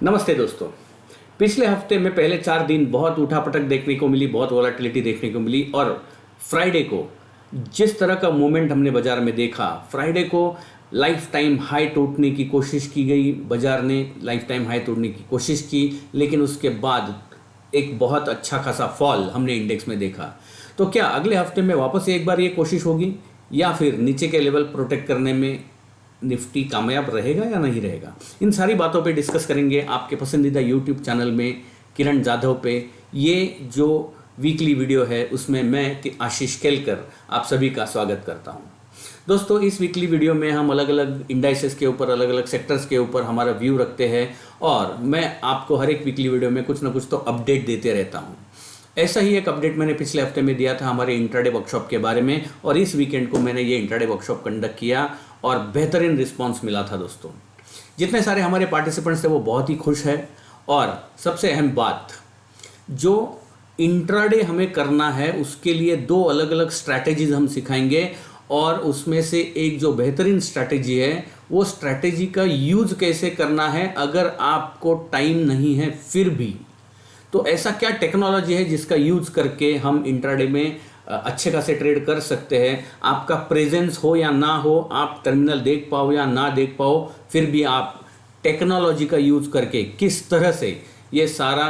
नमस्ते दोस्तों। पिछले हफ्ते में पहले 4 दिन बहुत उठापटक देखने को मिली, बहुत वॉलेटिलिटी देखने को मिली और फ्राइडे को जिस तरह का मूवमेंट हमने बाजार में देखा, फ्राइडे को लाइफ टाइम हाई तोड़ने की कोशिश की गई, बाजार ने लाइफ टाइम हाई तोड़ने की कोशिश की, लेकिन उसके बाद एक बहुत अच्छा खासा फॉल हमने इंडेक्स में देखा। तो क्या अगले हफ्ते में वापस एक बार ये कोशिश होगी या फिर नीचे के लेवल प्रोटेक्ट करने में निफ्टी कामयाब रहेगा या नहीं रहेगा? इन सारी बातों पे डिस्कस करेंगे आपके पसंदीदा यूट्यूब चैनल में किरण जाधव पे। ये जो वीकली वीडियो है उसमें मैं आशीष केलकर आप सभी का स्वागत करता हूं। दोस्तों, इस वीकली वीडियो में हम अलग अलग इंडाइसेस के ऊपर, अलग अलग सेक्टर्स के ऊपर हमारा व्यू रखते हैं और मैं आपको हर एक वीकली वीडियो में कुछ ना कुछ तो अपडेट देते रहता हूँ। ऐसा ही एक अपडेट मैंने पिछले हफ्ते में दिया था हमारे इंट्राडे वर्कशॉप के बारे में और इस वीकेंड को मैंने ये इंट्राडे वर्कशॉप कंडक्ट किया और बेहतरीन रिस्पांस मिला था। दोस्तों, जितने सारे हमारे पार्टिसिपेंट्स थे वो बहुत ही खुश है और सबसे अहम बात, जो इंट्राडे हमें करना है उसके लिए 2 अलग अलग स्ट्रैटेजीज हम सिखाएंगे और उसमें से एक जो बेहतरीन स्ट्रैटेजी है वो स्ट्रैटेजी का यूज़ कैसे करना है अगर आपको टाइम नहीं है फिर भी। तो ऐसा क्या टेक्नोलॉजी है जिसका यूज़ करके हम इंट्राडे में अच्छे खासे ट्रेड कर सकते हैं। आपका प्रेजेंस हो या ना हो, आप टर्मिनल देख पाओ या ना देख पाओ, फिर भी आप टेक्नोलॉजी का यूज़ करके किस तरह से ये सारा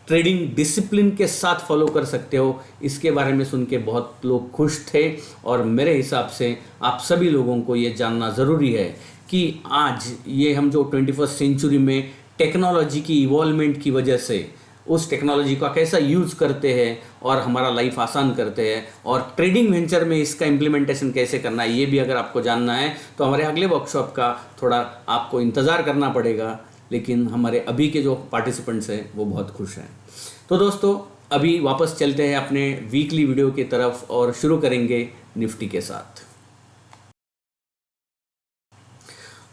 ट्रेडिंग डिसिप्लिन के साथ फॉलो कर सकते हो, इसके बारे में सुन के बहुत लोग खुश थे और मेरे हिसाब से आप सभी लोगों को ये जानना ज़रूरी है कि आज ये हम जो 21st सेंचुरी में टेक्नोलॉजी की इवॉल्वमेंट की वजह से उस टेक्नोलॉजी का कैसा यूज़ करते हैं और हमारा लाइफ आसान करते हैं और ट्रेडिंग वेंचर में इसका इम्प्लीमेंटेशन कैसे करना है, ये भी अगर आपको जानना है तो हमारे अगले वर्कशॉप का थोड़ा आपको इंतज़ार करना पड़ेगा। लेकिन हमारे अभी के जो पार्टिसिपेंट्स हैं वो बहुत खुश हैं। तो दोस्तों, अभी वापस चलते हैं अपने वीकली वीडियो की तरफ और शुरू करेंगे निफ्टी के साथ।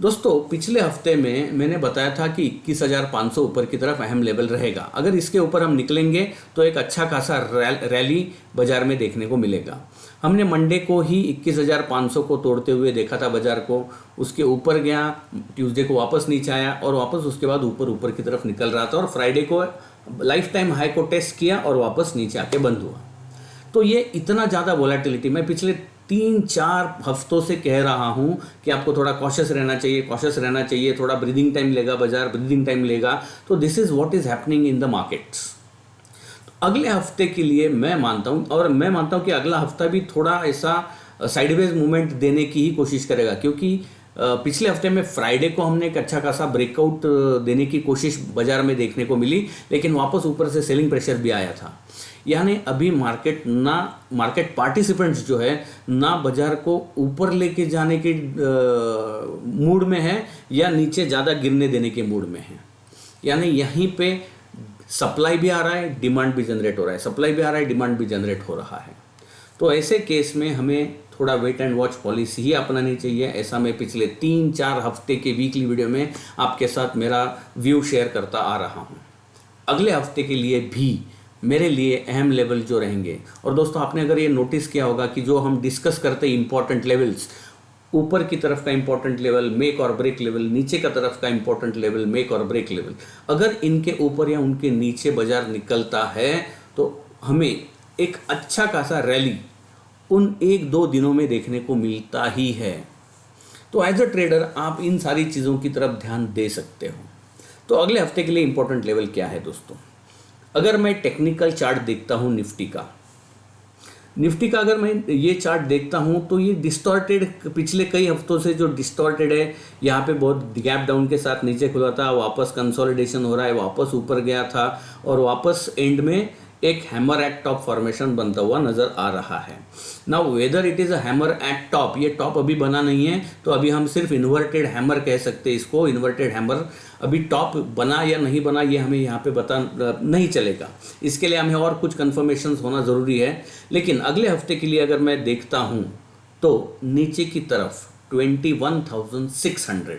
दोस्तों, पिछले हफ्ते में मैंने बताया था कि 21,500 ऊपर की तरफ अहम लेवल रहेगा। अगर इसके ऊपर हम निकलेंगे तो एक अच्छा खासा रैली बाजार में देखने को मिलेगा। हमने मंडे को ही 21,500 को तोड़ते हुए देखा था बाजार को, उसके ऊपर गया, ट्यूसडे को वापस नीचे आया और वापस उसके बाद ऊपर की तरफ निकल रहा था और फ्राइडे को लाइफ टाइम हाई को टेस्ट किया और वापस नीचे आके बंद हुआ। तो ये इतना ज़्यादा वोलेटिलिटी, मैं पिछले 3-4 हफ्तों से कह रहा हूँ कि आपको थोड़ा कॉशियस रहना चाहिए, थोड़ा ब्रीदिंग टाइम लेगा बाजार, ब्रीदिंग टाइम लेगा। तो this is what is happening in the markets. अगले हफ्ते के लिए मैं मानता हूँ कि अगला हफ्ता भी थोड़ा ऐसा साइडवेज मूवमेंट देने की ही कोशिश करेगा, क्योंकि पिछले हफ्ते में फ्राइडे को हमने एक अच्छा खासा ब्रेकआउट देने की कोशिश बाजार में देखने को मिली, लेकिन वापस ऊपर से सेलिंग प्रेशर भी आया था। यानी अभी मार्केट पार्टिसिपेंट्स जो है ना बाजार को ऊपर लेके जाने के मूड में है या नीचे ज़्यादा गिरने देने के मूड में है। यानी यहीं पे सप्लाई भी आ रहा है, डिमांड भी जनरेट हो रहा है, तो ऐसे केस में हमें थोड़ा वेट एंड वॉच पॉलिसी ही अपनानी चाहिए। ऐसा मैं पिछले 3-4 हफ्ते के वीकली वीडियो में आपके साथ मेरा व्यू शेयर करता आ रहा हूँ। अगले हफ्ते के लिए भी मेरे लिए अहम लेवल जो रहेंगे, और दोस्तों आपने अगर ये नोटिस किया होगा कि जो हम डिस्कस करते हैं इंपॉर्टेंट लेवल्स, ऊपर की तरफ का इंपॉर्टेंट लेवल मेक और ब्रेक लेवल, नीचे का तरफ का इंपॉर्टेंट लेवल मेक और ब्रेक लेवल, अगर इनके ऊपर या उनके नीचे बाजार निकलता है तो हमें एक अच्छा खासा रैली उन 1-2 दिनों में देखने को मिलता ही है। तो एज अ ट्रेडर आप इन सारी चीज़ों की तरफ ध्यान दे सकते हो। तो अगले हफ्ते के लिए इंपॉर्टेंट लेवल क्या है दोस्तों? अगर मैं टेक्निकल चार्ट देखता हूँ निफ्टी का अगर मैं ये चार्ट देखता हूँ तो ये डिस्टॉर्टेड, पिछले कई हफ्तों से जो डिस्टॉर्टेड है, यहाँ पे बहुत गैप डाउन के साथ नीचे खुला था, वापस कंसोलिडेशन हो रहा है, वापस ऊपर गया था और वापस एंड में एक हैमर एट टॉप फॉर्मेशन बनता हुआ नज़र आ रहा है। Now whether it is a hammer eight top, ये टॉप अभी बना नहीं है तो अभी हम सिर्फ इन्वर्टेड हैमर कह सकते हैं इसको। इन्वर्टेड हैमर अभी टॉप बना या नहीं बना ये हमें यहाँ पे बता नहीं चलेगा, इसके लिए हमें और कुछ कन्फर्मेशंस होना ज़रूरी है। लेकिन अगले हफ्ते के लिए अगर मैं देखता हूँ तो नीचे की तरफ 21,600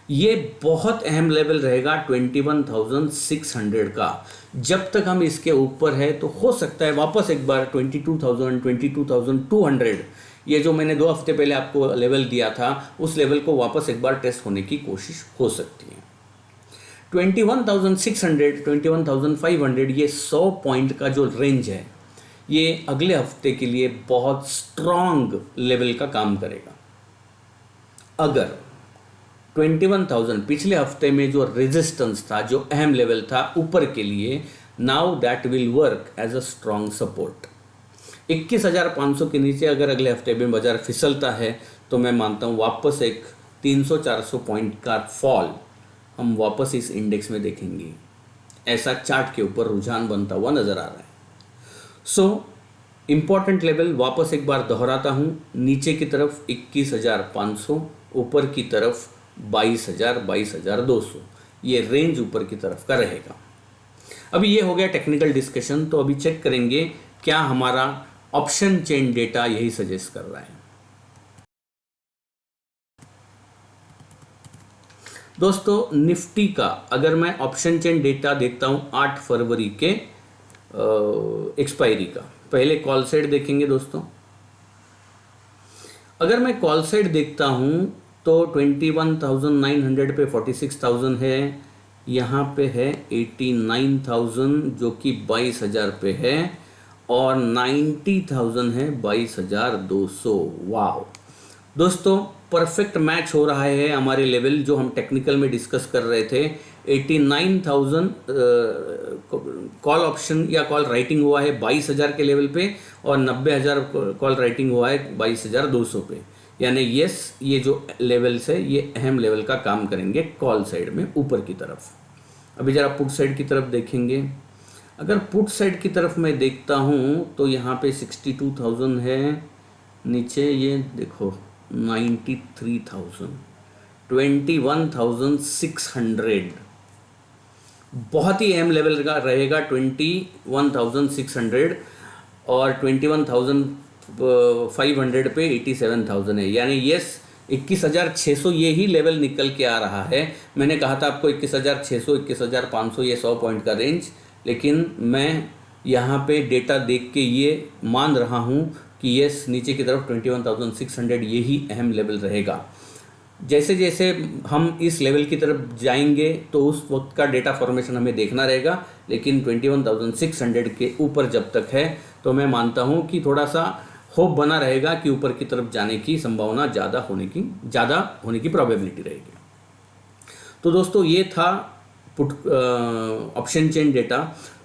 ये बहुत अहम लेवल रहेगा 21,600 का। जब तक हम इसके ऊपर है तो हो सकता है वापस एक बार 22,000, 22,200, ये जो मैंने 2 हफ्ते पहले आपको लेवल दिया था उस लेवल को वापस एक बार टेस्ट होने की कोशिश हो सकती है। 21,600, 21,500 ये 100 पॉइंट का जो रेंज है ये अगले हफ्ते के लिए बहुत स्ट्रॉन्ग लेवल का काम करेगा। अगर 21,000 पिछले हफ्ते में जो रेजिस्टेंस था, जो अहम लेवल था ऊपर के लिए, now that will work as a strong support. 21,500 के नीचे अगर अगले हफ्ते में बाजार फिसलता है तो मैं मानता हूँ वापस एक 300-400 पॉइंट का फॉल हम वापस इस इंडेक्स में देखेंगे। ऐसा चार्ट के ऊपर रुझान बनता हुआ नजर आ रहा है। सो इम्पॉर्टेंट लेवल वापस एक बार दोहराता हूँ, नीचे की तरफ 21,500, ऊपर की तरफ 22,000, 22,200, ये रेंज ऊपर की तरफ का रहेगा। अभी ये हो गया टेक्निकल डिस्कशन, तो अभी चेक करेंगे क्या हमारा ऑप्शन चेन डेटा यही सजेस्ट कर रहा है। दोस्तों निफ्टी का अगर मैं ऑप्शन चेन डेटा देखता हूं 8 फरवरी के एक्सपायरी का, पहले कॉल साइड देखेंगे दोस्तों। अगर मैं कॉल साइड देखता हूं तो 21,900 पे 46,000 है, यहाँ पे है 89,000 जो कि 22,000 पे है, और 90,000 है 22,200। वाह दोस्तों, परफेक्ट मैच हो रहा है हमारे लेवल जो हम टेक्निकल में डिस्कस कर रहे थे। 89,000 कॉल ऑप्शन या कॉल राइटिंग हुआ है 22,000 के लेवल पे, और 90,000 कॉल राइटिंग हुआ है 22,200 पे। यानी यस, ये जो लेवल्स है ये अहम लेवल का काम करेंगे कॉल साइड में ऊपर की तरफ। अभी जरा पुट साइड की तरफ देखेंगे। अगर पुट साइड की तरफ मैं देखता हूँ तो यहाँ पे 62,000 है, नीचे ये देखो 93,000, 21,600 बहुत ही अहम लेवल का रहेगा 21,600, और 21,500 पे 87,000 है। यानी यस 21,600 ये ही लेवल निकल के आ रहा है। मैंने कहा था आपको 21,600, 21,500 ये 100 पॉइंट का रेंज, लेकिन मैं यहाँ पे डेटा देख के ये मान रहा हूँ कि यस नीचे की तरफ 21,600 ये ही अहम लेवल रहेगा। जैसे जैसे हम इस लेवल की तरफ जाएंगे तो उस वक्त का डेटा फॉर्मेशन हमें देखना रहेगा, लेकिन 21,600 के ऊपर जब तक है तो मैं मानता हूँ कि थोड़ा सा होप बना रहेगा कि ऊपर की तरफ जाने की संभावना ज़्यादा होने की प्रोबेबिलिटी रहेगी। तो दोस्तों ये था पुट ऑप्शन चेन डेटा।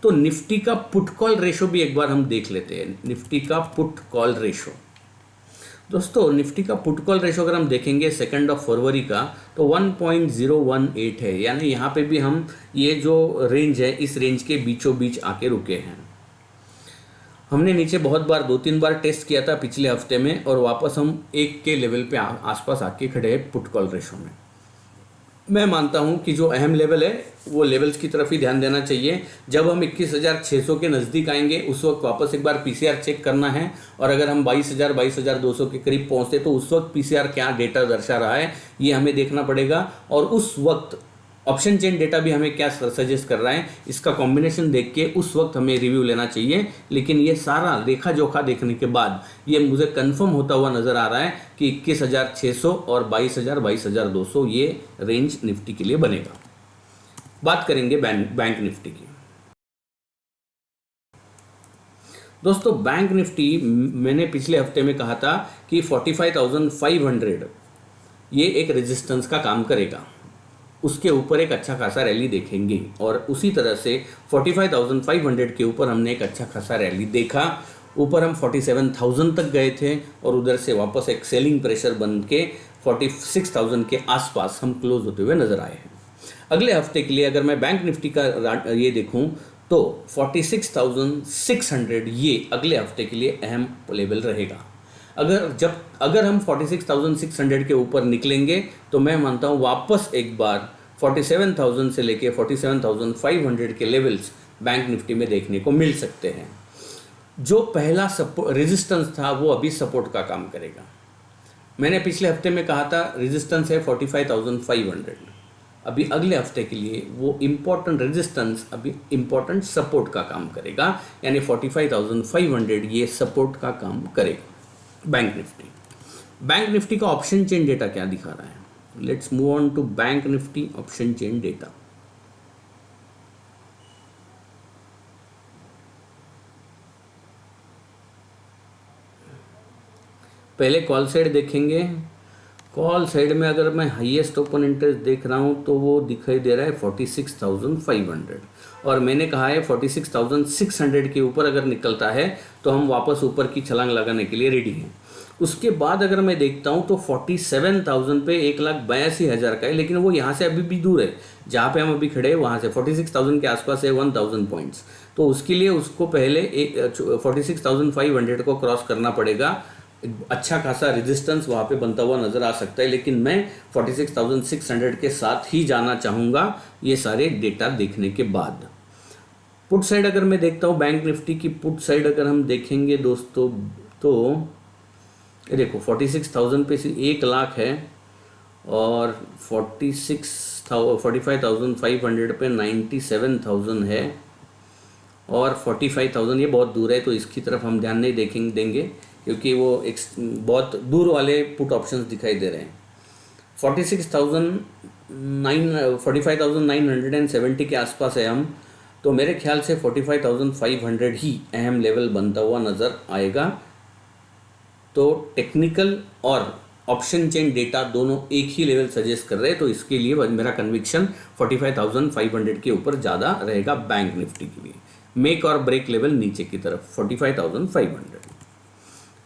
तो निफ्टी का पुट कॉल रेशो भी एक बार हम देख लेते हैं। निफ्टी का पुट कॉल रेशो, दोस्तों निफ्टी का पुट कॉल रेशो अगर हम देखेंगे 2 फरवरी का तो 1.018 है। यानी यहाँ पे भी हम ये जो रेंज है इस रेंज के बीचों बीच आके रुके हैं। हमने नीचे बहुत बार 2-3 बार टेस्ट किया था पिछले हफ्ते में, और वापस हम 1 के लेवल पे आसपास आके खड़े हैं पुट कॉल रेशो में। मैं मानता हूं कि जो अहम लेवल है वो लेवल्स की तरफ ही ध्यान देना चाहिए। जब हम 21,600 के नज़दीक आएंगे उस वक्त वापस एक बार पीसीआर चेक करना है, और अगर हम 22,000, 22,200 के करीब पहुंचते तो उस वक्त पीसीआर क्या डेटा दर्शा रहा है ये हमें देखना पड़ेगा, और उस वक्त ऑप्शन चेन डेटा भी हमें क्या सजेस्ट कर रहा है इसका कॉम्बिनेशन देख के उस वक्त हमें रिव्यू लेना चाहिए। लेकिन ये सारा लेखा जोखा देखने के बाद ये मुझे कंफर्म होता हुआ नज़र आ रहा है कि 21,600 और 22,000, 22,200 ये रेंज निफ्टी के लिए बनेगा। बात करेंगे बैंक निफ्टी की। दोस्तों बैंक निफ्टी मैंने पिछले हफ्ते में कहा था कि 45,500 ये एक रेजिस्टेंस का काम करेगा, उसके ऊपर एक अच्छा खासा रैली देखेंगे, और उसी तरह से 45,500 के ऊपर हमने एक अच्छा खासा रैली देखा। ऊपर हम 47,000 तक गए थे और उधर से वापस एक सेलिंग प्रेशर बन के 46,000 के आसपास हम क्लोज होते हुए नजर आए हैं। अगले हफ्ते के लिए अगर मैं बैंक निफ्टी का ये देखूं तो 46,600 ये अगले हफ्ते के लिए अहम लेवल रहेगा। अगर हम 46,600 के ऊपर निकलेंगे तो मैं मानता हूँ वापस एक बार 47,000 से लेके 47,500 के लेवल्स बैंक निफ्टी में देखने को मिल सकते हैं। जो पहला रेजिस्टेंस था वो अभी सपोर्ट का काम करेगा। मैंने पिछले हफ्ते में कहा था रेजिस्टेंस है 45,500, अभी अगले हफ्ते के लिए वो इम्पोर्टेंट रेजिस्टेंस अभी इम्पोर्टेंट सपोर्ट का काम करेगा, यानी 45,500 ये सपोर्ट का काम करेगा बैंक निफ्टी का ऑप्शन चेन डेटा क्या दिखा रहा है? Let's move on to bank Nifty option chain data. पहले कॉल साइड देखेंगे। कॉल साइड में अगर मैं हाईएस्ट ओपन इंटरेस्ट देख रहा हूँ तो वो दिखाई दे रहा है 46,500, और मैंने कहा है 46,600 के ऊपर अगर निकलता है तो हम वापस ऊपर की छलांग लगाने के लिए रेडी हैं। उसके बाद अगर मैं देखता हूँ तो 47,000 पे 1,82,000 का है, लेकिन वो यहाँ से अभी भी दूर है। जहाँ पे हम अभी खड़े हैं वहाँ से 46,000 के आसपास है 1,000 पॉइंट्स। तो उसके लिए उसको पहले 46,500 को क्रॉस करना पड़ेगा। अच्छा खासा रेजिस्टेंस वहाँ पे बनता हुआ नज़र आ सकता है, लेकिन मैं 46,600 के साथ ही जाना चाहूँगा ये सारे डेटा देखने के बाद। पुट साइड अगर मैं देखता हूँ बैंक निफ्टी की पुट साइड अगर हम देखेंगे दोस्तों तो ये देखो 46,000 पे से 1 लाख है, और 45,500 पे 97,000 है, और 45,000 ये बहुत दूर है तो इसकी तरफ हम ध्यान नहीं देंगे क्योंकि वो एक बहुत दूर वाले पुट ऑप्शंस दिखाई दे रहे हैं। 45,970 के आसपास है हम, तो मेरे ख्याल से 45,500 ही अहम लेवल बनता हुआ नज़र आएगा। तो टेक्निकल और ऑप्शन चेन डेटा दोनों एक ही लेवल सजेस्ट कर रहे हैं, तो इसके लिए मेरा कन्विक्शन 45,500 के ऊपर ज़्यादा रहेगा बैंक निफ्टी के लिए। मेक और ब्रेक लेवल नीचे की तरफ 45,500।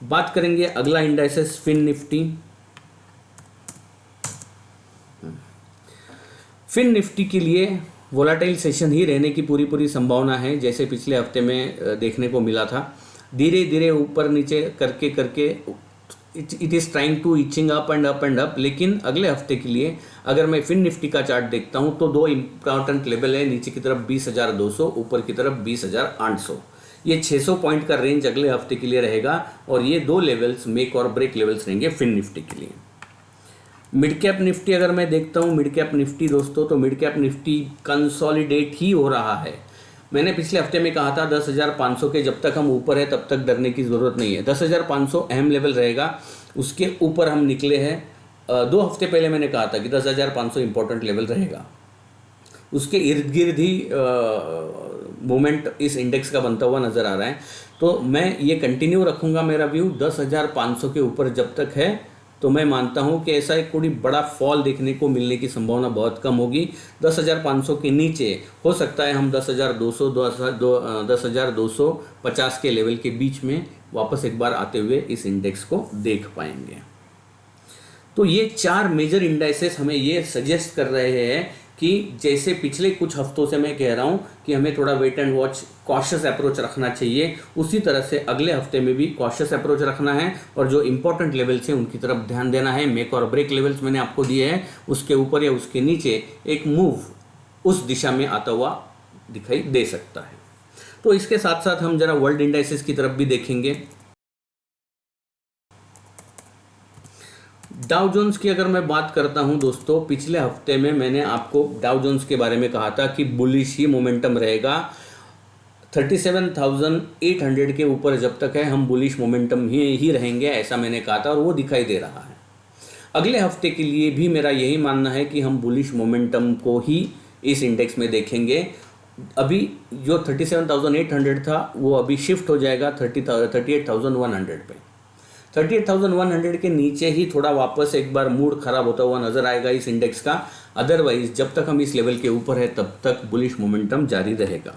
बात करेंगे अगला indices Fin Nifty. Fin Nifty के लिए वोलाटाइल सेशन ही रहने की पूरी संभावना है, जैसे पिछले हफ्ते में देखने को मिला था। धीरे धीरे ऊपर नीचे करके it is trying to inching up and up, लेकिन अगले हफ्ते के लिए अगर मैं फिन निफ्टी का चार्ट देखता हूं तो दो इंपॉर्टेंट लेवल है, नीचे की तरफ 20,200, ऊपर की तरफ 20,800। ये 600 पॉइंट का रेंज अगले हफ्ते के लिए रहेगा, और ये दो लेवल्स मेक और ब्रेक लेवल्स रहेंगे फिन निफ्टी के लिए। मिड कैप निफ्टी अगर मैं देखता हूँ मिड कैप निफ्टी दोस्तों, तो मिड कैप निफ्टी कंसोलिडेट ही हो रहा है। मैंने पिछले हफ्ते में कहा था 10,500 के जब तक हम ऊपर है तब तक डरने की ज़रूरत नहीं है। 10,500 अहम लेवल रहेगा, उसके ऊपर हम निकले हैं। 2 हफ्ते पहले मैंने कहा था कि 10,500 इंपॉर्टेंट लेवल रहेगा, उसके इर्द गिर्द ही मूवमेंट इस इंडेक्स का बनता हुआ नज़र आ रहा है। तो मैं ये कंटिन्यू रखूँगा मेरा व्यू 10,500 के ऊपर जब तक है, तो मैं मानता हूँ कि ऐसा एक कोई बड़ा फॉल देखने को मिलने की संभावना बहुत कम होगी। 10,500 के नीचे हो सकता है हम 10,200 10,250 के लेवल के बीच में वापस एक बार आते हुए इस इंडेक्स को देख पाएंगे। तो ये 4 मेजर इंडाइसेस हमें ये सजेस्ट कर रहे हैं कि जैसे पिछले कुछ हफ्तों से मैं कह रहा हूँ कि हमें थोड़ा wait and watch cautious approach रखना चाहिए, उसी तरह से अगले हफ्ते में भी कॉशियस अप्रोच रखना है, और जो इंपॉर्टेंट लेवल्स हैं उनकी तरफ ध्यान देना है। मेक और ब्रेक लेवल्स मैंने आपको दिए हैं, उसके ऊपर या उसके नीचे एक मूव उस दिशा में आता हुआ दिखाई दे सकता है। तो इसके साथ साथ हम जरा वर्ल्ड इंडाइसेस की तरफ भी देखेंगे। डाउ जोन्स की अगर मैं बात करता हूं दोस्तों, पिछले हफ्ते में मैंने आपको डाउ जोन्स के बारे में कहा था कि बुलिश ही मोमेंटम रहेगा। 37,800 के ऊपर जब तक है हम बुलिश मोमेंटम ही रहेंगे, ऐसा मैंने कहा था, और वो दिखाई दे रहा है। अगले हफ्ते के लिए भी मेरा यही मानना है कि हम बुलिश मोमेंटम को ही इस इंडेक्स में देखेंगे। अभी जो 37,800 था वो अभी शिफ्ट हो जाएगा 38,100 पे। 38,100 के नीचे ही थोड़ा वापस एक बार मूड खराब होता हुआ नजर आएगा इस इंडेक्स का। अदरवाइज जब तक हम इस लेवल के ऊपर है तब तक बुलिश मोमेंटम जारी रहेगा।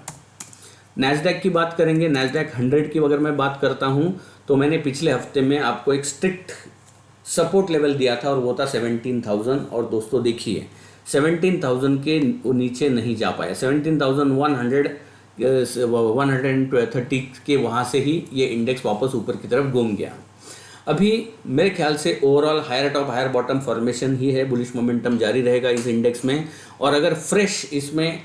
नैस्डैक की बात करेंगे। नैस्डैक 100 की अगर मैं बात करता हूं तो मैंने पिछले हफ्ते में आपको एक स्ट्रिक्ट सपोर्ट लेवल दिया था और वो था 17,000, और दोस्तों देखिए 17,000 के नीचे नहीं जा पाया। 17,130 के वहाँ से ही ये इंडेक्स वापस ऊपर की तरफ घूम गया। अभी मेरे ख्याल से overall higher top higher bottom formation ही है, बुलिश मोमेंटम जारी रहेगा इस इंडेक्स में। और अगर फ्रेश इसमें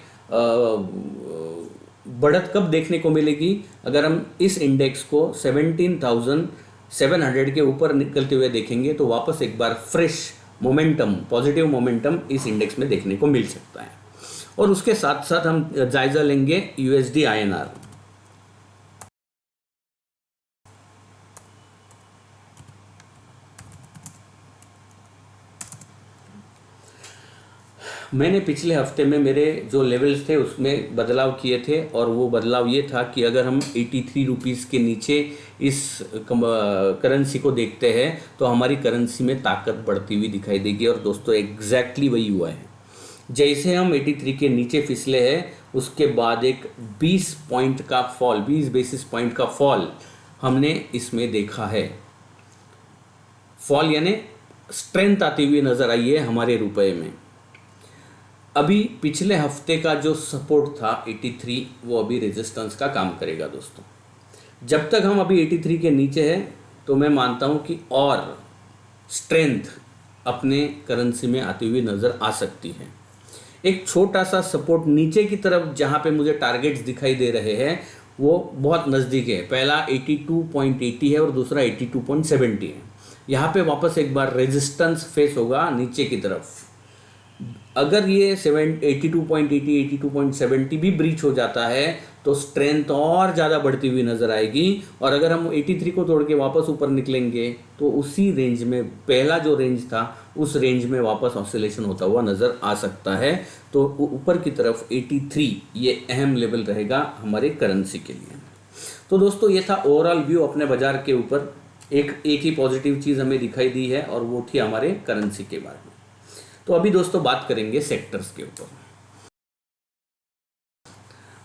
बढ़त कब देखने को मिलेगी, अगर हम इस इंडेक्स को 17,700 के ऊपर निकलते हुए देखेंगे तो वापस एक बार फ्रेश मोमेंटम, पॉजिटिव मोमेंटम इस इंडेक्स में देखने को मिल सकता है। और उसके साथ साथ हम जायजा लेंगे यूएसडी आईएनआर। मैंने पिछले हफ्ते में मेरे जो लेवल्स थे उसमें बदलाव किए थे, और वो बदलाव ये था कि अगर हम 83 रुपीज़ के नीचे इस करेंसी को देखते हैं तो हमारी करेंसी में ताकत बढ़ती हुई दिखाई देगी। और दोस्तों एग्जैक्टली वही हुआ है। जैसे हम 83 के नीचे फिसले हैं उसके बाद एक 20 पॉइंट का फॉल, 20 बेसिस पॉइंट का फॉल हमने इसमें देखा है। फॉल यानी स्ट्रेंथ आती हुई नज़र आई है हमारे रुपए में। अभी पिछले हफ्ते का जो सपोर्ट था 83, वो अभी रेजिस्टेंस का काम करेगा दोस्तों। जब तक हम अभी 83 के नीचे हैं तो मैं मानता हूं कि और स्ट्रेंथ अपने करेंसी में आती हुई नज़र आ सकती है। एक छोटा सा सपोर्ट नीचे की तरफ जहां पे मुझे टारगेट्स दिखाई दे रहे हैं वो बहुत नज़दीक है। पहला 82.80 है और दूसरा 82.70 है। यहाँ पे वापस एक बार रेजिस्टेंस फेस होगा नीचे की तरफ। अगर ये 82.80, 82.70 भी ब्रीच हो जाता है तो स्ट्रेंथ और ज़्यादा बढ़ती हुई नज़र आएगी। और अगर हम 83 को तोड़ के वापस ऊपर निकलेंगे तो उसी रेंज में, पहला जो रेंज था उस रेंज में वापस ऑसिलेशन होता हुआ नज़र आ सकता है। तो ऊपर की तरफ 83 ये अहम लेवल रहेगा हमारे करेंसी के लिए। तो दोस्तों ये था ओवरऑल व्यू अपने बाज़ार के ऊपर। एक ही पॉजिटिव चीज़ हमें दिखाई दी है और वो थी हमारे करेंसी के बारे में। तो अभी दोस्तों बात करेंगे सेक्टर्स के ऊपर।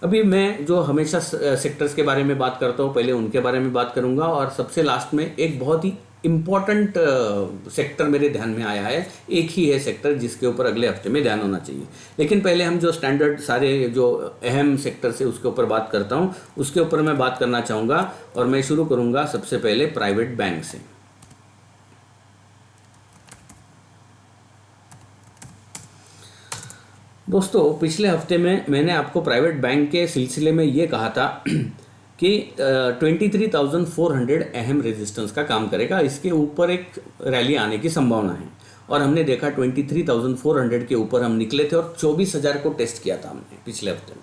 अभी मैं जो हमेशा सेक्टर्स के बारे में बात करता हूँ पहले उनके बारे में बात करूँगा, और सबसे लास्ट में एक बहुत ही इम्पॉर्टेंट सेक्टर मेरे ध्यान में आया है। एक ही है सेक्टर जिसके ऊपर अगले हफ्ते में ध्यान होना चाहिए। लेकिन पहले हम जो स्टैंडर्ड सारे जो अहम सेक्टर से उसके ऊपर बात करता हूँ, उसके ऊपर मैं बात करना चाहूँगा। और मैं शुरू करूँगा सबसे पहले प्राइवेट बैंक से। दोस्तों पिछले हफ्ते में मैंने आपको प्राइवेट बैंक के सिलसिले में ये कहा था कि 23,400 अहम रेजिस्टेंस का काम करेगा। इसके ऊपर एक रैली आने की संभावना है। और हमने देखा 23,400 के ऊपर हम निकले थे और 24,000 को टेस्ट किया था हमने पिछले हफ्ते में।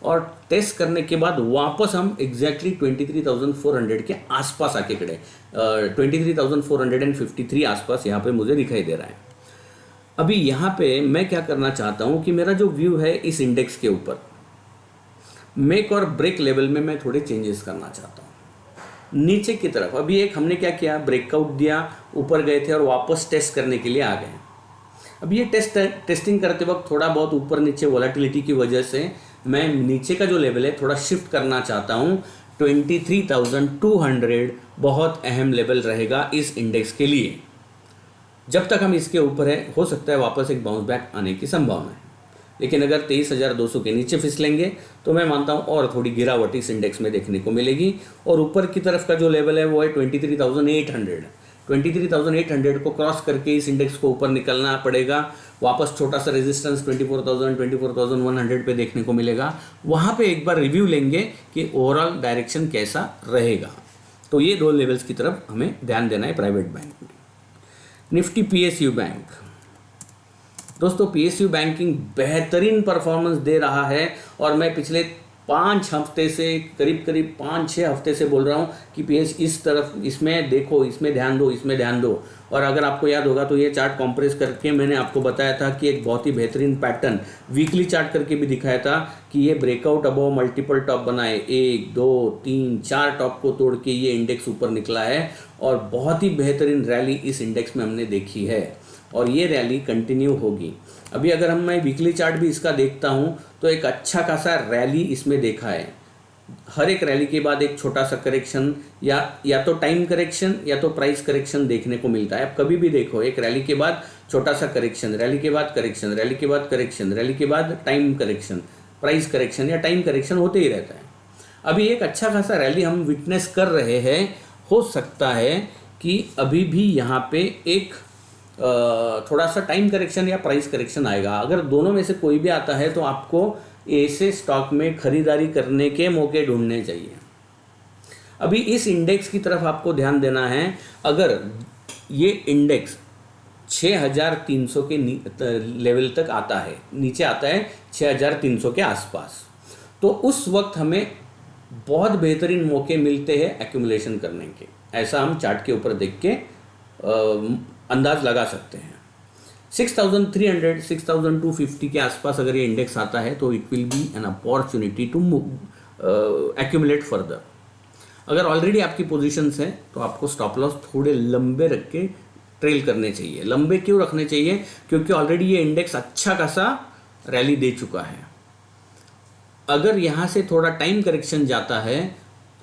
और टेस्ट करने के बाद वापस हम एग्जैक्टली 23,400 के आसपास आके खड़े, 23,453 आसपास यहाँ पे मुझे दिखाई दे रहा है। अभी यहाँ पे मैं क्या करना चाहता हूँ कि मेरा जो व्यू है इस इंडेक्स के ऊपर मेक और ब्रेक लेवल में मैं थोड़े चेंजेस करना चाहता हूँ। नीचे की तरफ अभी एक हमने क्या किया, ब्रेकआउट दिया, ऊपर गए थे और वापस टेस्ट करने के लिए आ गए। अब ये टेस्टिंग करते वक्त थोड़ा बहुत ऊपर नीचे वॉलेटिलिटी की वजह से मैं नीचे का जो लेवल है थोड़ा शिफ्ट करना चाहता हूँ। 23,200 बहुत अहम लेवल रहेगा इस इंडेक्स के लिए। जब तक हम इसके ऊपर है हो सकता है वापस एक बाउंस बैक आने की संभावना है। लेकिन अगर 23,200 के नीचे फिसलेंगे तो मैं मानता हूँ और थोड़ी गिरावट इस इंडेक्स में देखने को मिलेगी। और ऊपर की तरफ का जो लेवल है वो है 23,800। 23,800 को क्रॉस करके इस इंडेक्स को ऊपर निकलना पड़ेगा। वापस छोटा सा रेजिस्टेंस 24,000, 24,100 पे देखने को मिलेगा। वहाँ पे एक बार रिव्यू लेंगे कि ओवरऑल डायरेक्शन कैसा रहेगा। तो ये दो लेवल्स की तरफ हमें ध्यान देना है प्राइवेट बैंक में। निफ्टी PSU बैंक, दोस्तों PSU बैंकिंग बेहतरीन परफॉर्मेंस दे रहा है। और मैं पिछले 5 हफ्ते से करीब 5-6 हफ्ते से बोल रहा हूँ कि PS इस तरफ, इसमें देखो, इसमें ध्यान दो, इसमें ध्यान दो। और अगर आपको याद होगा तो ये चार्ट कॉम्प्रेस करके मैंने आपको बताया था कि एक बहुत ही बेहतरीन पैटर्न वीकली चार्ट करके भी दिखाया था कि ये ब्रेकआउट अबव मल्टीपल टॉप बनाए, 1 2 3 4 टॉप को तोड़ के ये इंडेक्स ऊपर निकला है। और बहुत ही बेहतरीन रैली इस इंडेक्स में हमने देखी है और ये रैली कंटिन्यू होगी। अभी अगर मैं वीकली चार्ट भी इसका देखता हूँ तो एक अच्छा खासा रैली इसमें देखा है। हर एक रैली के बाद एक छोटा सा करेक्शन या तो टाइम करेक्शन या तो प्राइस करेक्शन देखने को मिलता है। आप कभी भी देखो, एक रैली के बाद छोटा सा करेक्शन, रैली के बाद करेक्शन, रैली के बाद करेक्शन, रैली के बाद टाइम करेक्शन, प्राइस करेक्शन या टाइम करेक्शन होते ही रहता है। अभी एक अच्छा खासा रैली हम विटनेस कर रहे हैं। हो सकता है कि अभी भी यहाँ पे एक थोड़ा सा टाइम करेक्शन या प्राइस करेक्शन आएगा। अगर दोनों में से कोई भी आता है तो आपको ऐसे स्टॉक में खरीदारी करने के मौके ढूंढने चाहिए। अभी इस इंडेक्स की तरफ आपको ध्यान देना है। अगर ये इंडेक्स 6300 के लेवल तक आता है, नीचे आता है 6300 के आसपास। तो उस वक्त हमें बहुत बेहतरीन मौके मिलते हैं एक्यूमुलेशन करने के, ऐसा हम चार्ट के ऊपर देख के अंदाज लगा सकते हैं। 6300 6250 के आसपास अगर ये इंडेक्स आता है तो it will be an opportunity to accumulate further. अगर ऑलरेडी आपकी पोजीशंस हैं तो आपको स्टॉप लॉस थोड़े लंबे रख के ट्रेल करने चाहिए। लंबे क्यों रखने चाहिए? क्योंकि ऑलरेडी ये इंडेक्स अच्छा खासा रैली दे चुका है। अगर यहाँ से थोड़ा टाइम करेक्शन जाता है,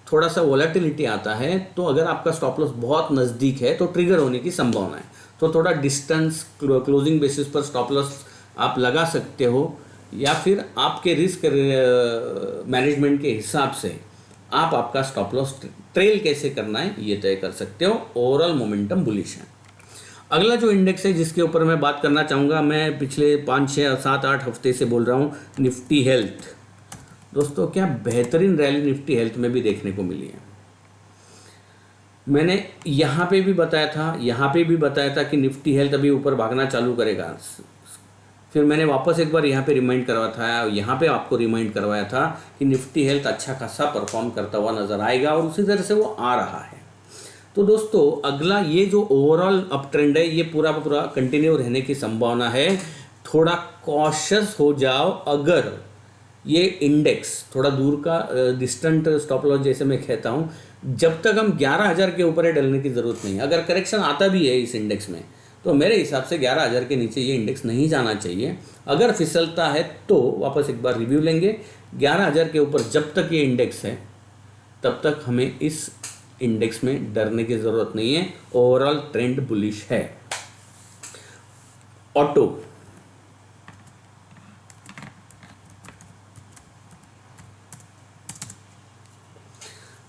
थोड़ा सा वोलेटिलिटी आता है, तो अगर आपका स्टॉप लॉस बहुत नज़दीक है तो ट्रिगर होने की संभावना है। तो थोड़ा डिस्टेंस क्लोजिंग बेसिस पर स्टॉप लॉस आप लगा सकते हो, या फिर आपके रिस्क मैनेजमेंट के हिसाब से आप आपका स्टॉप लॉस ट्रेल कैसे करना है ये तय कर सकते हो। ओवरऑल मोमेंटम बुलिश है। अगला जो इंडेक्स है जिसके ऊपर मैं बात करना चाहूँगा, मैं पिछले 5, 6, 7, 8 हफ्ते से बोल रहा हूँ, निफ्टी हेल्थ। दोस्तों क्या बेहतरीन रैली निफ्टी हेल्थ में भी देखने को मिली है। मैंने यहाँ पे भी बताया था कि निफ्टी हेल्थ अभी ऊपर भागना चालू करेगा। फिर मैंने वापस एक बार यहाँ पे रिमाइंड करवाया था, यहाँ पे आपको रिमाइंड करवाया था कि निफ्टी हेल्थ अच्छा खासा परफॉर्म करता हुआ नज़र आएगा, और उसी तरह से वो आ रहा है। तो दोस्तों अगला ये जो ओवरऑल अप ट्रेंड है ये पूरा कंटिन्यू रहने की संभावना है। थोड़ा कॉशियस हो जाओ। अगर ये इंडेक्स थोड़ा दूर का डिस्टेंट स्टॉप लॉस जैसे मैं कहता हूँ, जब तक हम 11,000 के ऊपर है डलने की ज़रूरत नहीं है। अगर करेक्शन आता भी है इस इंडेक्स में तो मेरे हिसाब से 11,000 के नीचे ये इंडेक्स नहीं जाना चाहिए। अगर फिसलता है तो वापस एक बार रिव्यू लेंगे। 11,000 के ऊपर जब तक ये इंडेक्स है तब तक हमें इस इंडेक्स में डरने की ज़रूरत नहीं है। ओवरऑल ट्रेंड बुलिश है। ऑटो,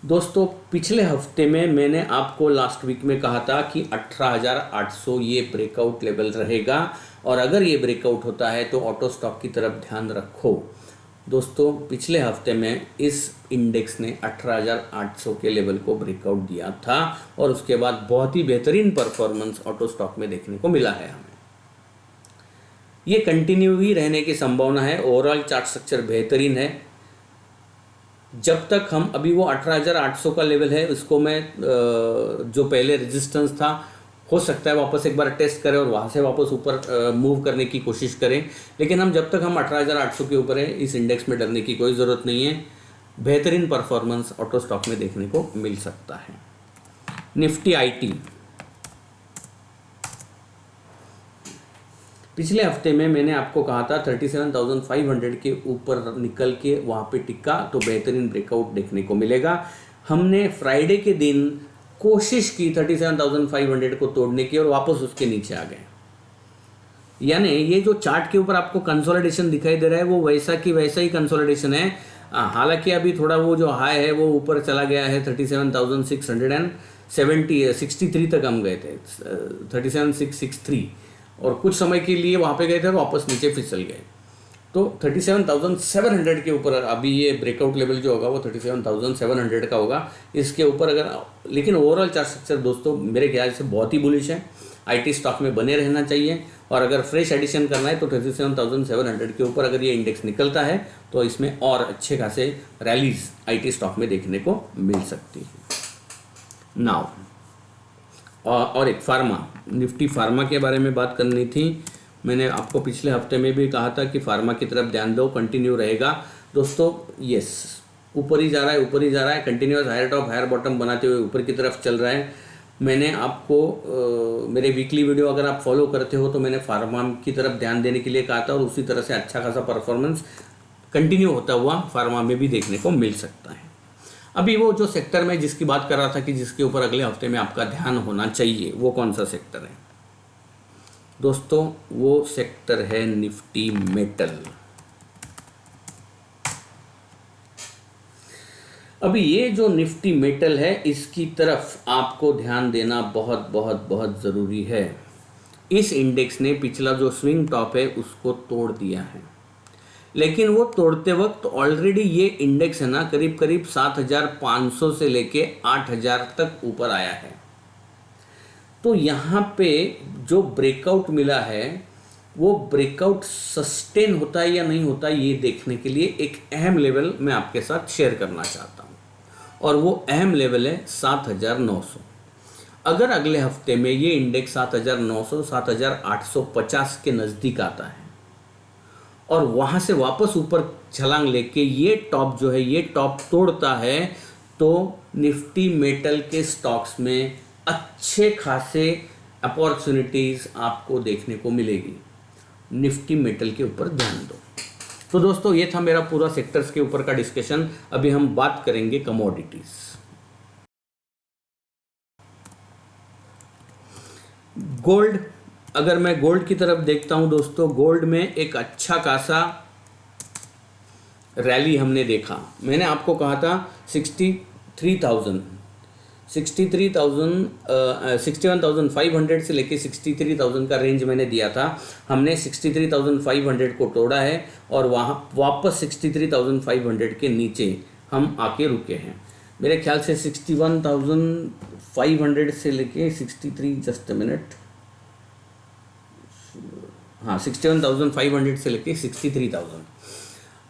दोस्तों पिछले हफ्ते में मैंने आपको लास्ट वीक में कहा था कि 18,800 ये ब्रेकआउट लेवल रहेगा, और अगर ये ब्रेकआउट होता है तो ऑटो स्टॉक की तरफ ध्यान रखो। दोस्तों पिछले हफ्ते में इस इंडेक्स ने 18,800 के लेवल को ब्रेकआउट दिया था, और उसके बाद बहुत ही बेहतरीन परफॉर्मेंस ऑटो स्टॉक में देखने को मिला है हमें। ये कंटिन्यू ही रहने की संभावना है। ओवरऑल चार्ट स्ट्रक्चर बेहतरीन है। जब तक हम अभी वो 18,800 का लेवल है, उसको मैं जो पहले रेजिस्टेंस था हो सकता है वापस एक बार टेस्ट करें और वहाँ से वापस ऊपर मूव करने की कोशिश करें। लेकिन हम जब तक हम 18,800 के ऊपर है इस इंडेक्स में डरने की कोई ज़रूरत नहीं है। बेहतरीन परफॉर्मेंस ऑटो स्टॉक में देखने को मिल सकता है। निफ्टी आईटी, पिछले हफ्ते में मैंने आपको कहा था 37,500 के ऊपर निकल के वहाँ पे टिका तो बेहतरीन ब्रेकआउट देखने को मिलेगा। हमने फ्राइडे के दिन कोशिश की 37,500 को तोड़ने की और वापस उसके नीचे आ गए। यानी ये जो चार्ट के ऊपर आपको कंसोलिडेशन दिखाई दे रहा है वो वैसा की वैसा ही कंसोलिडेशन है। हालांकि अभी थोड़ा वो जो हाई है वो ऊपर चला गया है 37,663 तक हम गए थे, 37,663, और कुछ समय के लिए वहाँ पे गए थे और वापस नीचे फिसल गए। तो 37,700 के ऊपर अभी ये ब्रेकआउट लेवल जो होगा वो 37,700 का होगा। इसके ऊपर अगर, लेकिन ओवरऑल चार्ट स्ट्रक्चर दोस्तों मेरे ख्याल से बहुत ही बुलिश है। आईटी स्टॉक में बने रहना चाहिए, और अगर फ्रेश एडिशन करना है तो 37,700 के ऊपर अगर ये इंडेक्स निकलता है तो इसमें और अच्छे खासे रैलीज आईटी स्टॉक में देखने को मिल सकती है। नाउ और एक फार्मा, निफ्टी फार्मा के बारे में बात करनी थी। मैंने आपको पिछले हफ्ते में भी कहा था कि फार्मा की तरफ ध्यान दो, कंटिन्यू रहेगा दोस्तों। यस, ऊपर ही जा रहा है, continuous higher top higher bottom बनाते हुए ऊपर की तरफ चल रहा है। मैंने आपको मेरे वीकली वीडियो अगर आप फॉलो करते हो तो मैंने फार्मा की तरफ ध्यान देने के लिए कहा था, और उसी तरह से अच्छा खासा परफॉर्मेंस कंटिन्यू होता हुआ फार्मा में भी देखने को मिल सकता है। अभी वो जो सेक्टर में जिसकी बात कर रहा था कि जिसके ऊपर अगले हफ्ते में आपका ध्यान होना चाहिए, वो कौन सा सेक्टर है दोस्तों? वो सेक्टर है निफ्टी मेटल। अभी ये जो निफ्टी मेटल है इसकी तरफ आपको ध्यान देना बहुत बहुत बहुत ज़रूरी है। इस इंडेक्स ने पिछला जो स्विंग टॉप है उसको तोड़ दिया है, लेकिन वो तोड़ते वक्त ऑलरेडी ये इंडेक्स है ना करीब करीब 7,500 से लेके 8,000 तक ऊपर आया है। तो यहाँ पे जो ब्रेकआउट मिला है वो ब्रेकआउट सस्टेन होता है या नहीं होता है, ये देखने के लिए एक अहम लेवल मैं आपके साथ शेयर करना चाहता हूँ, और वो अहम लेवल है 7,900। अगर अगले हफ्ते में ये इंडेक्स 7,900 7,850 के नज़दीक आता है और वहाँ से वापस ऊपर छलांग लेके ये टॉप जो है ये टॉप तोड़ता है, तो निफ्टी मेटल के स्टॉक्स में अच्छे खासे अपॉर्चुनिटीज़ आपको देखने को मिलेगी। निफ्टी मेटल के ऊपर ध्यान दो। तो दोस्तों ये था मेरा पूरा सेक्टर्स के ऊपर का डिस्कशन। अभी हम बात करेंगे कमोडिटीज। गोल्ड, अगर मैं गोल्ड की तरफ देखता हूं दोस्तों, गोल्ड में एक अच्छा खासा रैली हमने देखा। मैंने आपको कहा था 61,500 से लेके 63,000 का रेंज मैंने दिया था। हमने 63,500 को तोड़ा है और वहाँ वापस 63,500 के नीचे हम आके रुके हैं। मेरे ख्याल से 61,500 से लेके 63, जस्ट अ मिनट, हाँ 61,500 से लेके 63,000,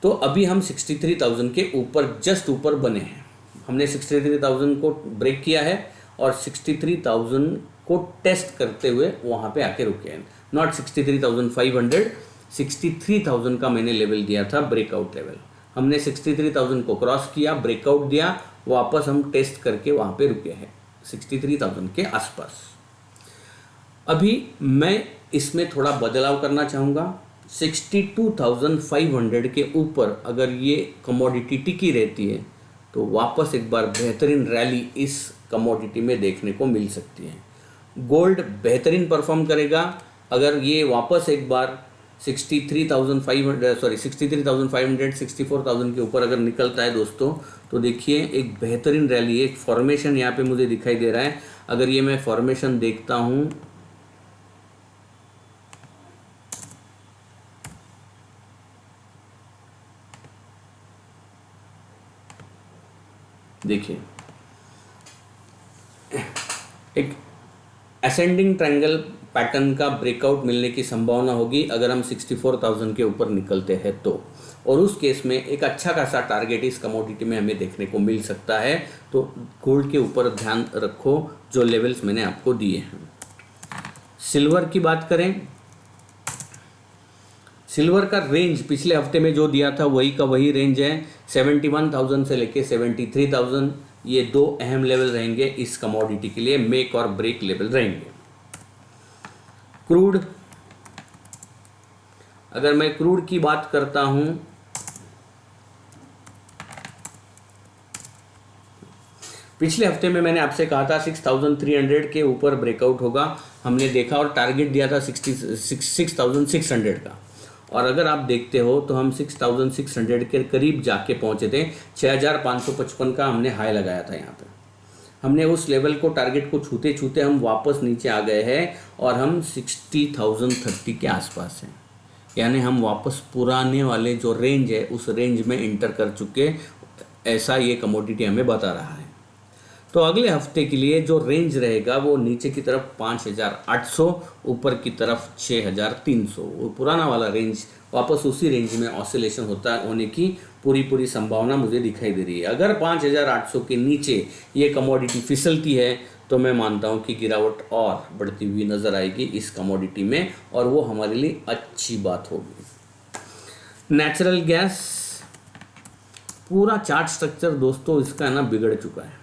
तो अभी हम 63,000 के ऊपर जस्ट ऊपर बने हैं। हमने 63,000 को ब्रेक किया है और 63,000 को टेस्ट करते हुए वहाँ पे आके रुके हैं। नॉट 63,500, 63,000 का मैंने लेवल दिया था ब्रेकआउट लेवल। हमने 63,000 को क्रॉस किया, ब्रेकआउट दिया, वापस हम टेस्ट करके वहाँ पे रुके हैं 63,000 के आसपास। अभी मैं इसमें थोड़ा बदलाव करना चाहूँगा। 62,500 के ऊपर अगर ये कमोडिटी टिकी रहती है तो वापस एक बार बेहतरीन रैली इस कमोडिटी में देखने को मिल सकती है। गोल्ड बेहतरीन परफॉर्म करेगा अगर ये वापस एक बार 63,500 64,000 के ऊपर अगर निकलता है दोस्तों, तो देखिए एक बेहतरीन रैली, एक फॉर्मेशन यहाँ पे मुझे दिखाई दे रहा है। अगर ये मैं फॉर्मेशन देखता हूँ, देखिए एक असेंडिंग ट्रायंगल पैटर्न का ब्रेकआउट मिलने की संभावना होगी अगर हम 64,000 के ऊपर निकलते हैं तो, और उस केस में एक अच्छा खासा टारगेट इस कमोडिटी में हमें देखने को मिल सकता है। तो गोल्ड के ऊपर ध्यान रखो जो लेवल्स मैंने आपको दिए हैं। सिल्वर की बात करें, सिल्वर का रेंज पिछले हफ्ते में जो दिया था वही का वही रेंज है, 71,000 से लेके 73,000। ये दो अहम लेवल रहेंगे इस कमोडिटी के लिए, मेक और ब्रेक लेवल रहेंगे। क्रूड, अगर मैं क्रूड की बात करता हूं, पिछले हफ्ते में मैंने आपसे कहा था 6,300 के ऊपर ब्रेकआउट होगा, हमने देखा और टारगेट दिया था 6,600 का, और अगर आप देखते हो तो हम 6,600 के करीब जाके पहुंचे थे। 6,555 का हमने हाई लगाया था। यहाँ पे हमने उस लेवल को, टारगेट को छूते छूते हम वापस नीचे आ गए हैं और हम 60,030 के आसपास हैं, यानी हम वापस पुराने वाले जो रेंज है उस रेंज में इंटर कर चुके, ऐसा ये कमोडिटी हमें बता रहा है। तो अगले हफ्ते के लिए जो रेंज रहेगा वो नीचे की तरफ 5,800, ऊपर की तरफ 6,300, वो पुराना वाला रेंज वापस उसी रेंज में ऑसिलेशन होने की पूरी संभावना मुझे दिखाई दे रही है। अगर 5,800 के नीचे ये कमोडिटी फिसलती है तो मैं मानता हूँ कि गिरावट और बढ़ती हुई नज़र आएगी इस कमोडिटी में, और वो हमारे लिए अच्छी बात होगी। नेचुरल गैस, पूरा चार्ट स्ट्रक्चर दोस्तों इसका ना बिगड़ चुका है,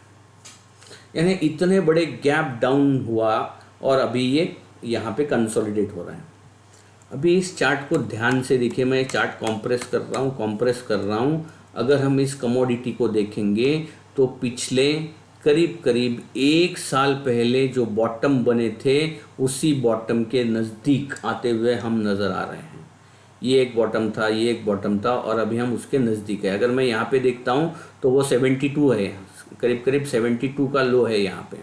यानी इतने बड़े गैप डाउन हुआ और अभी ये यहाँ पे कंसोलिडेट हो रहा है। अभी इस चार्ट को ध्यान से देखिए, मैं चार्ट कॉम्प्रेस कर रहा हूँ। अगर हम इस कमोडिटी को देखेंगे तो पिछले करीब 1 साल पहले जो बॉटम बने थे उसी बॉटम के नज़दीक आते हुए हम नज़र आ रहे हैं। ये एक बॉटम था, ये एक बॉटम था, और अभी हम उसके नज़दीक है। अगर मैं यहाँ पे देखता हूँ तो वो 72 है, करीब 72 का लो है यहाँ पे,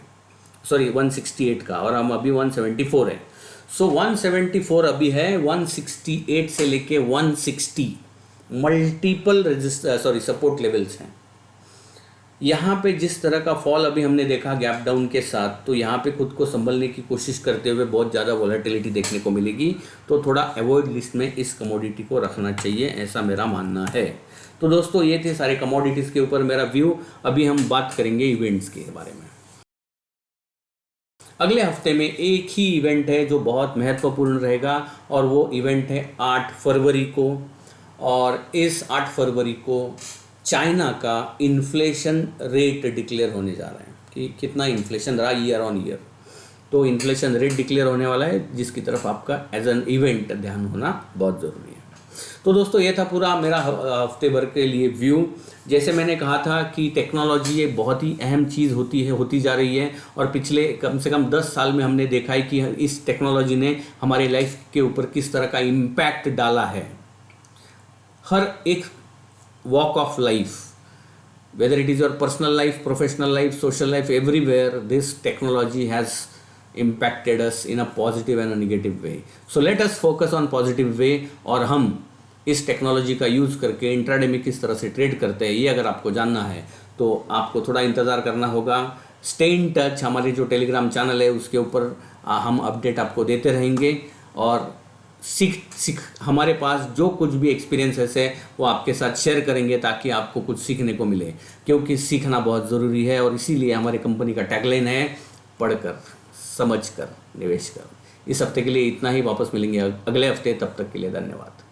सॉरी 168 का, और हम अभी 174 है। सो 174 अभी है, 168 से लेके 160 मल्टीपल सपोर्ट लेवल्स हैं। यहाँ पे जिस तरह का फॉल अभी हमने देखा गैप डाउन के साथ, तो यहाँ पे खुद को संभलने की कोशिश करते हुए बहुत ज़्यादा वॉलेटिलिटी देखने को मिलेगी, तो थोड़ा अवॉइड लिस्ट में इस कमोडिटी को रखना चाहिए, ऐसा मेरा मानना है। तो दोस्तों ये थे सारे कमोडिटीज़ के ऊपर मेरा व्यू। अभी हम बात करेंगे इवेंट्स के बारे में। अगले हफ्ते में एक ही इवेंट है जो बहुत महत्वपूर्ण रहेगा, और वो इवेंट है 8 फरवरी को। और इस 8 फरवरी को चाइना का इन्फ्लेशन रेट डिक्लेयर होने जा रहा है कि कितना इन्फ्लेशन रहा ईयर ऑन ईयर। तो इन्फ्लेशन रेट डिक्लेयर होने वाला है, जिसकी तरफ आपका एज एन इवेंट ध्यान होना बहुत ज़रूरी है। तो दोस्तों ये था पूरा मेरा हफ्ते भर के लिए व्यू। जैसे मैंने कहा था कि टेक्नोलॉजी एक बहुत ही अहम चीज़ होती जा रही है, और पिछले कम से कम 10 साल में हमने देखा है कि इस टेक्नोलॉजी ने हमारे लाइफ के ऊपर किस तरह का इम्पैक्ट डाला है। हर एक walk of life, whether it is your personal life, professional life, social life, everywhere this technology has impacted us in a positive and a negative way. So let us focus on positive way, और हम इस technology का use करके intraday में किस तरह से trade करते हैं, ये अगर आपको जानना है तो आपको थोड़ा इंतज़ार करना होगा। स्टे इन टच, हमारे जो टेलीग्राम चैनल है उसके ऊपर हम अपडेट आपको देते रहेंगे, और सीख हमारे पास जो कुछ भी एक्सपीरियंसेस है वो आपके साथ शेयर करेंगे, ताकि आपको कुछ सीखने को मिले, क्योंकि सीखना बहुत ज़रूरी है। और इसीलिए हमारे कंपनी का टैगलाइन है, पढ़कर समझकर निवेश कर। इस हफ्ते के लिए इतना ही, वापस मिलेंगे अगले हफ्ते, तब तक के लिए धन्यवाद।